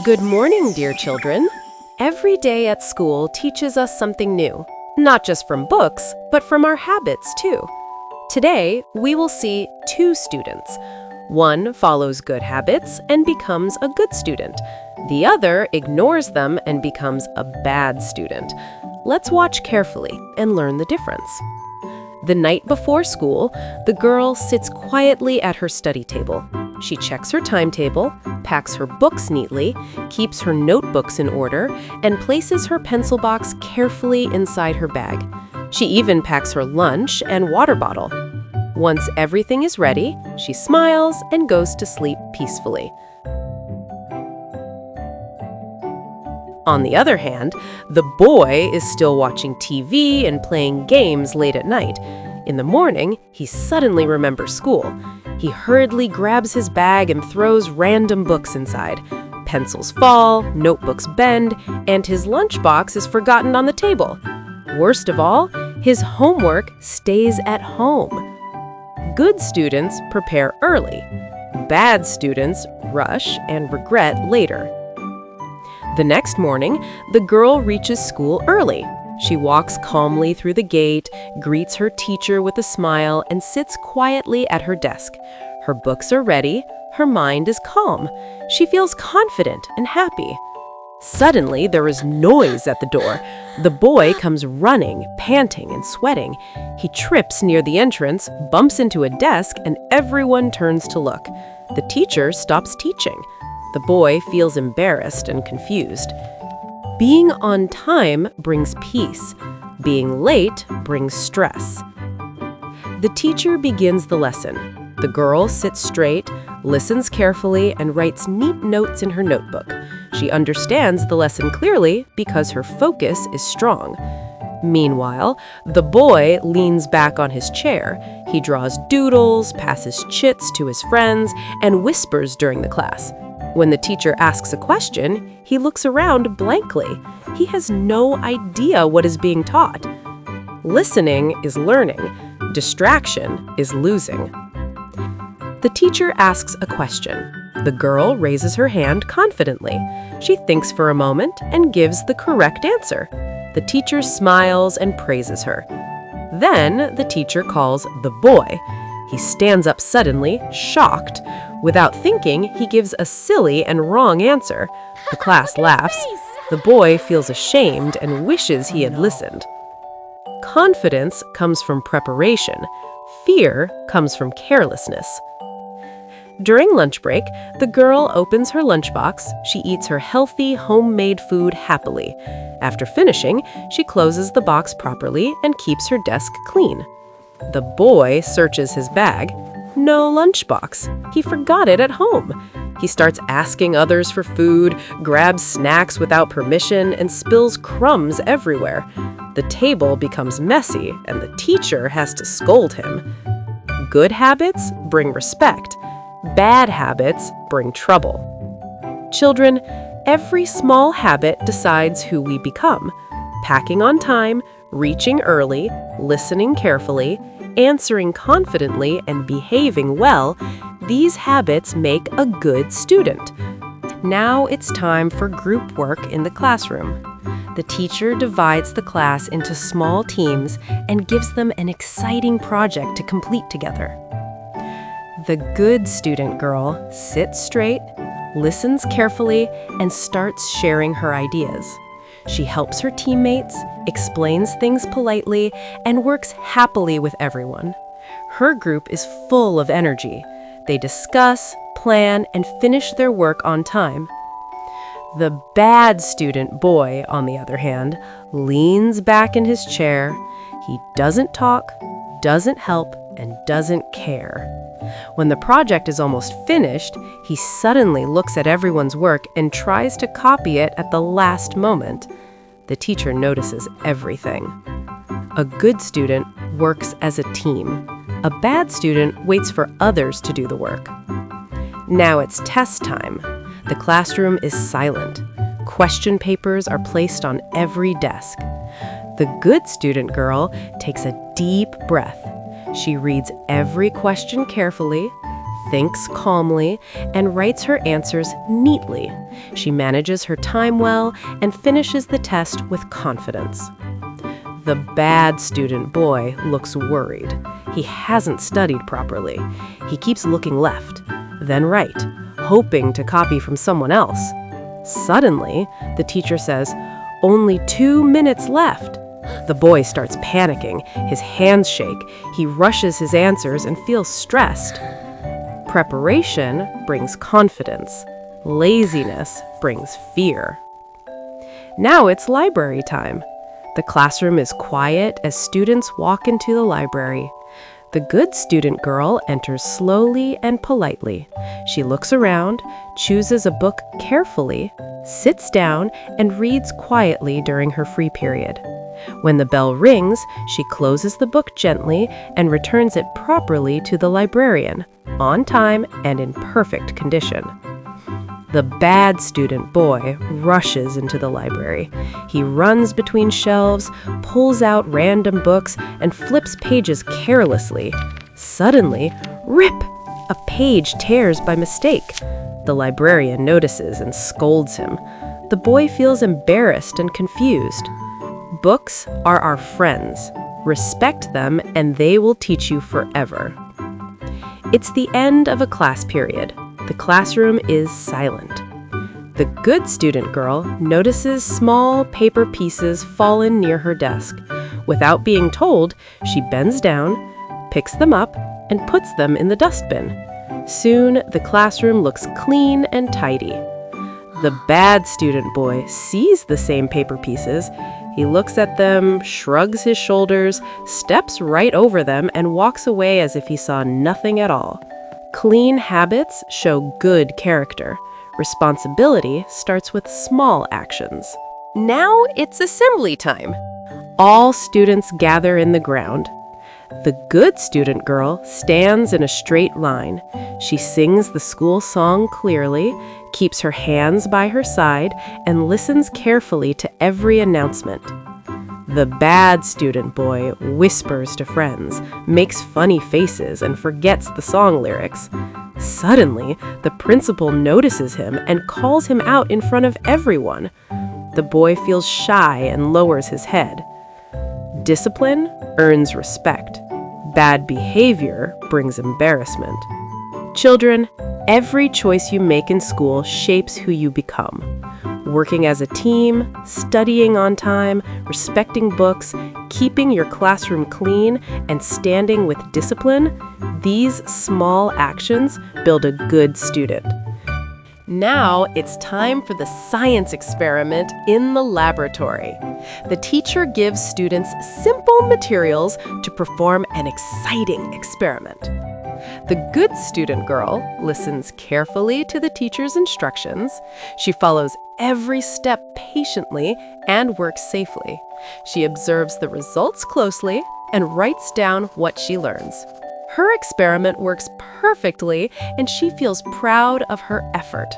Good morning, dear children. Every day at school teaches us something new, not just from books, but from our habits too. Today, we will see two students. One follows good habits and becomes a good student. The other ignores them and becomes a bad student. Let's watch carefully and learn the difference. The night before school, the girl sits quietly at her study table. She checks her timetable, packs her books neatly, keeps her notebooks in order, and places her pencil box carefully inside her bag. She even packs her lunch and water bottle. Once everything is ready, she smiles and goes to sleep peacefully. On the other hand, the boy is still watching TV and playing games late at night. In the morning, he suddenly remembers school. He hurriedly grabs his bag and throws random books inside. Pencils fall, notebooks bend, and his lunchbox is forgotten on the table. Worst of all, his homework stays at home. Good students prepare early. Bad students rush and regret later. The next morning, the girl reaches school early. She walks calmly through the gate, greets her teacher with a smile, and sits quietly at her desk. Her books are ready. Her mind is calm. She feels confident and happy. Suddenly, there is noise at the door. The boy comes running, panting and sweating. He trips near the entrance, bumps into a desk, and everyone turns to look. The teacher stops teaching. The boy feels embarrassed and confused. Being on time brings peace. Being late brings stress. The teacher begins the lesson. The girl sits straight, listens carefully, and writes neat notes in her notebook. She understands the lesson clearly because her focus is strong. Meanwhile, the boy leans back on his chair. He draws doodles, passes chits to his friends, and whispers during the class. When the teacher asks a question, he looks around blankly. He has no idea what is being taught. Listening is learning. Distraction is losing. The teacher asks a question. The girl raises her hand confidently. She thinks for a moment and gives the correct answer. The teacher smiles and praises her. Then the teacher calls the boy. He stands up suddenly, shocked. Without thinking, he gives a silly and wrong answer. The class laughs. The boy feels ashamed and wishes he had listened. Confidence comes from preparation. Fear comes from carelessness. During lunch break, the girl opens her lunchbox. She eats her healthy, homemade food happily. After finishing, she closes the box properly and keeps her desk clean. The boy searches his bag. No lunchbox. He forgot it at home. He starts asking others for food, grabs snacks without permission, and spills crumbs everywhere. The table becomes messy, and the teacher has to scold him. Good habits bring respect. Bad habits bring trouble. Children, every small habit decides who we become. Packing on time, reaching early, listening carefully, answering confidently, and behaving well, these habits make a good student. Now it's time for group work in the classroom. The teacher divides the class into small teams and gives them an exciting project to complete together. The good student girl sits straight, listens carefully, and starts sharing her ideas. She helps her teammates, explains things politely, and works happily with everyone. Her group is full of energy. They discuss, plan, and finish their work on time. The bad student boy, on the other hand, leans back in his chair. He doesn't talk, doesn't help, and doesn't care. When the project is almost finished, he suddenly looks at everyone's work and tries to copy it at the last moment. The teacher notices everything. A good student works as a team. A bad student waits for others to do the work. Now it's test time. The classroom is silent. Question papers are placed on every desk. The good student girl takes a deep breath. She reads every question carefully, thinks calmly, and writes her answers neatly. She manages her time well and finishes the test with confidence. The bad student boy looks worried. He hasn't studied properly. He keeps looking left, then right, hoping to copy from someone else. Suddenly, the teacher says, "Only 2 minutes left." The boy starts panicking. His hands shake. He rushes his answers and feels stressed. Preparation brings confidence. Laziness brings fear. Now it's library time. The classroom is quiet as students walk into the library. The good student girl enters slowly and politely. She looks around, chooses a book carefully, sits down, and reads quietly during her free period. When the bell rings, she closes the book gently and returns it properly to the librarian, on time and in perfect condition. The bad student boy rushes into the library. He runs between shelves, pulls out random books, and flips pages carelessly. Suddenly, rip! A page tears by mistake. The librarian notices and scolds him. The boy feels embarrassed and confused. Books are our friends. Respect them, and they will teach you forever. It's the end of a class period. The classroom is silent. The good student girl notices small paper pieces fallen near her desk. Without being told, she bends down, picks them up, and puts them in the dustbin. Soon, the classroom looks clean and tidy. The bad student boy sees the same paper pieces. He looks at them, shrugs his shoulders, steps right over them, and walks away as if he saw nothing at all. Clean habits show good character. Responsibility starts with small actions. Now it's assembly time. All students gather in the ground. The good student girl stands in a straight line. She sings the school song clearly, keeps her hands by her side, and listens carefully to every announcement. The bad student boy whispers to friends, makes funny faces, and forgets the song lyrics. Suddenly, the principal notices him and calls him out in front of everyone. The boy feels shy and lowers his head. Discipline earns respect. Bad behavior brings embarrassment. Children, every choice you make in school shapes who you become. Working as a team, studying on time, respecting books, keeping your classroom clean, and standing with discipline, these small actions build a good student. Now it's time for the science experiment in the laboratory. The teacher gives students simple materials to perform an exciting experiment. The good student girl listens carefully to the teacher's instructions. She follows every step patiently and works safely. She observes the results closely and writes down what she learns. Her experiment works perfectly, and she feels proud of her effort.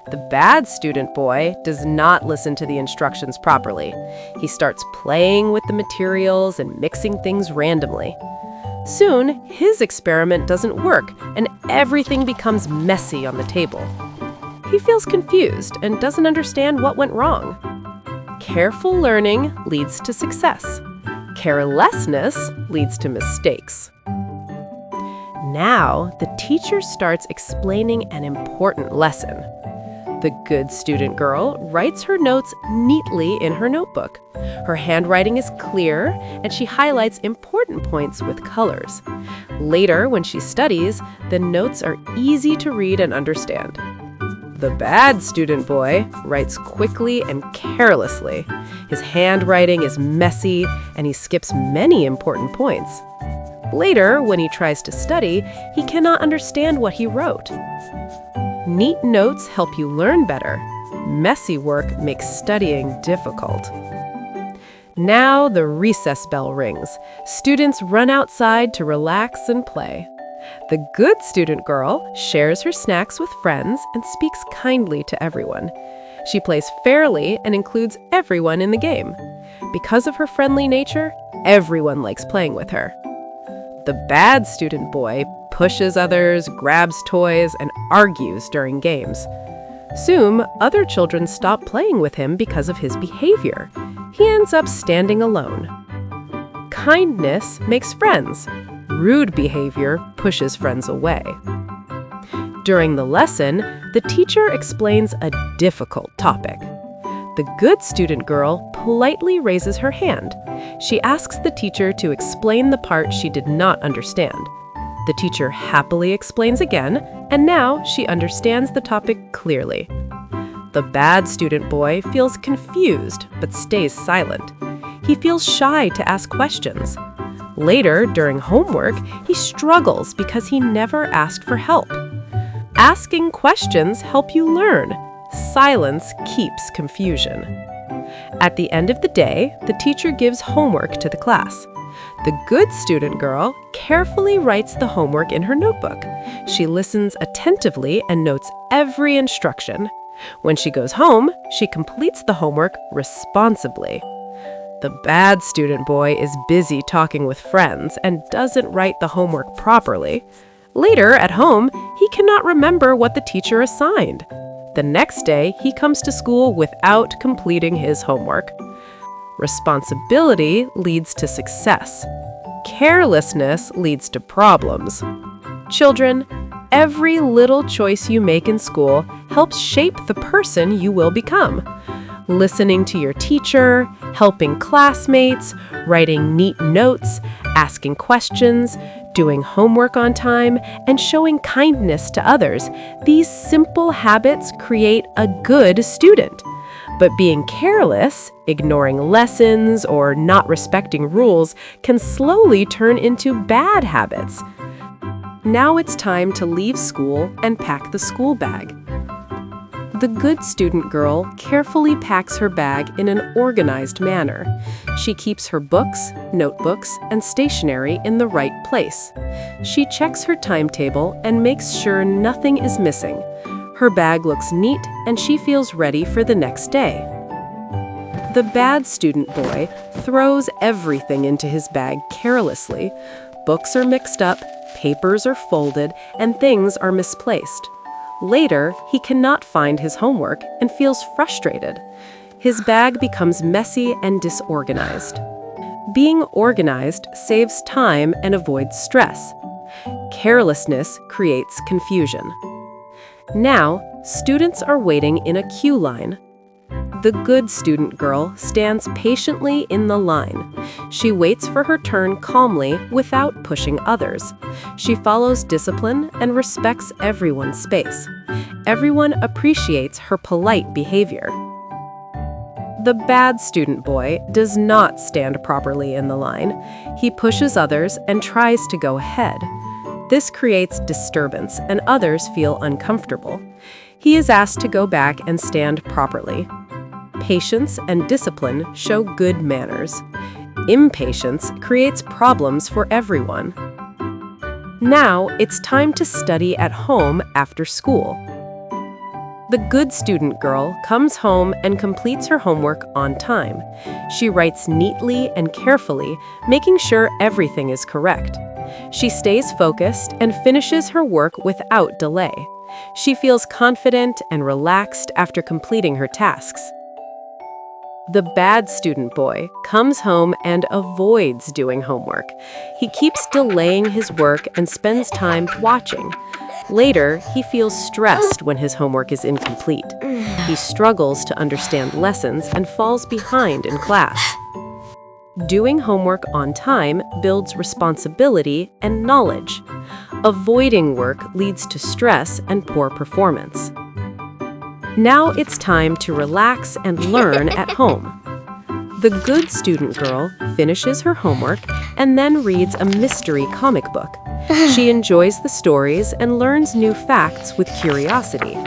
The bad student boy does not listen to the instructions properly. He starts playing with the materials and mixing things randomly. Soon, his experiment doesn't work, and everything becomes messy on the table. He feels confused and doesn't understand what went wrong. Careful learning leads to success. Carelessness leads to mistakes. Now, the teacher starts explaining an important lesson. The good student girl writes her notes neatly in her notebook. Her handwriting is clear, and she highlights important points with colors. Later, when she studies, the notes are easy to read and understand. The bad student boy writes quickly and carelessly. His handwriting is messy, and he skips many important points. Later, when he tries to study, he cannot understand what he wrote. Neat notes help you learn better. Messy work makes studying difficult. Now the recess bell rings. Students run outside to relax and play. The good student girl shares her snacks with friends and speaks kindly to everyone. She plays fairly and includes everyone in the game. Because of her friendly nature, everyone likes playing with her. The bad student boy pushes others, grabs toys, and argues during games. Soon, other children stop playing with him because of his behavior. He ends up standing alone. Kindness makes friends. Rude behavior pushes friends away. During the lesson, the teacher explains a difficult topic. The good student girl politely raises her hand. She asks the teacher to explain the part she did not understand. The teacher happily explains again, and now she understands the topic clearly. The bad student boy feels confused but stays silent. He feels shy to ask questions. Later, during homework, he struggles because he never asked for help. Asking questions help you learn. Silence keeps confusion. At the end of the day, the teacher gives homework to the class. The good student girl carefully writes the homework in her notebook. She listens attentively and notes every instruction. When she goes home, she completes the homework responsibly. The bad student boy is busy talking with friends and doesn't write the homework properly. Later, at home, he cannot remember what the teacher assigned. The next day, he comes to school without completing his homework. Responsibility leads to success. Carelessness leads to problems. Children, every little choice you make in school helps shape the person you will become. Listening to your teacher, helping classmates, writing neat notes, asking questions, doing homework on time, and showing kindness to others, these simple habits create a good student. But being careless, ignoring lessons, or not respecting rules can slowly turn into bad habits. Now it's time to leave school and pack the school bag. The good student girl carefully packs her bag in an organized manner. She keeps her books, notebooks, and stationery in the right place. She checks her timetable and makes sure nothing is missing. Her bag looks neat and she feels ready for the next day. The bad student boy throws everything into his bag carelessly. Books are mixed up, papers are folded, and things are misplaced. Later, he cannot find his homework and feels frustrated. His bag becomes messy and disorganized. Being organized saves time and avoids stress. Carelessness creates confusion. Now, students are waiting in a queue line. The good student girl stands patiently in the line. She waits for her turn calmly without pushing others. She follows discipline and respects everyone's space. Everyone appreciates her polite behavior. The bad student boy does not stand properly in the line. He pushes others and tries to go ahead. This creates disturbance and others feel uncomfortable. He is asked to go back and stand properly. Patience and discipline show good manners. Impatience creates problems for everyone. Now it's time to study at home after school. The good student girl comes home and completes her homework on time. She writes neatly and carefully, making sure everything is correct. She stays focused and finishes her work without delay. She feels confident and relaxed after completing her tasks. The bad student boy comes home and avoids doing homework. He keeps delaying his work and spends time watching. Later, he feels stressed when his homework is incomplete. He struggles to understand lessons and falls behind in class. Doing homework on time builds responsibility and knowledge. Avoiding work leads to stress and poor performance. Now it's time to relax and learn at home. The good student girl finishes her homework and then reads a mystery comic book. She enjoys the stories and learns new facts with curiosity.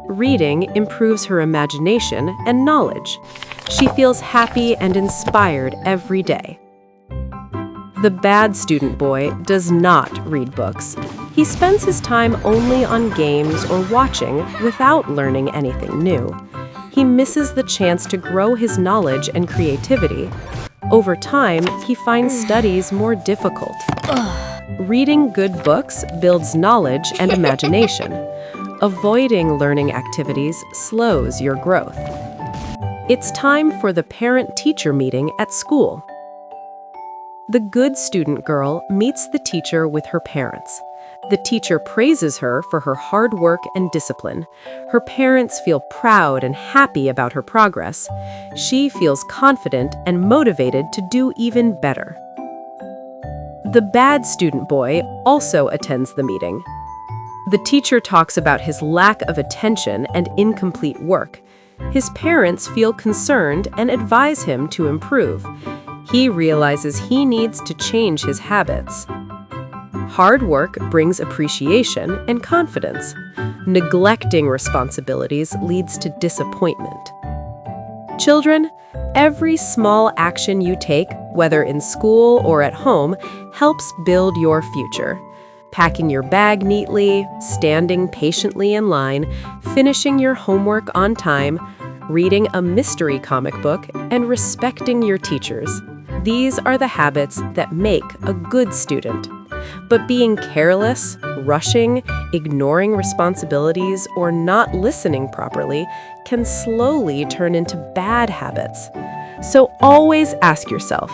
Reading improves her imagination and knowledge. She feels happy and inspired every day. The bad student boy does not read books. He spends his time only on games or watching without learning anything new. He misses the chance to grow his knowledge and creativity. Over time, he finds studies more difficult. Reading good books builds knowledge and imagination. Avoiding learning activities slows your growth. It's time for the parent-teacher meeting at school. The good student girl meets the teacher with her parents. The teacher praises her for her hard work and discipline. Her parents feel proud and happy about her progress. She feels confident and motivated to do even better. The bad student boy also attends the meeting. The teacher talks about his lack of attention and incomplete work. His parents feel concerned and advise him to improve. He realizes he needs to change his habits. Hard work brings appreciation and confidence. Neglecting responsibilities leads to disappointment. Children, every small action you take, whether in school or at home, helps build your future. Packing your bag neatly, standing patiently in line, finishing your homework on time, reading a mystery comic book, and respecting your teachers. These are the habits that make a good student. But being careless, rushing, ignoring responsibilities, or not listening properly can slowly turn into bad habits. So always ask yourself,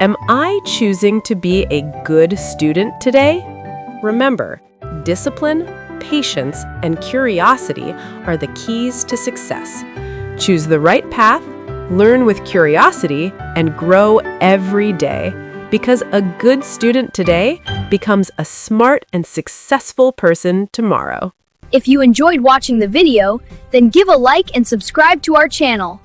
am I choosing to be a good student today? Remember, discipline, patience, and curiosity are the keys to success. Choose the right path, learn with curiosity, and grow every day. Because a good student today becomes a smart and successful person tomorrow. If you enjoyed watching the video, then give a like and subscribe to our channel.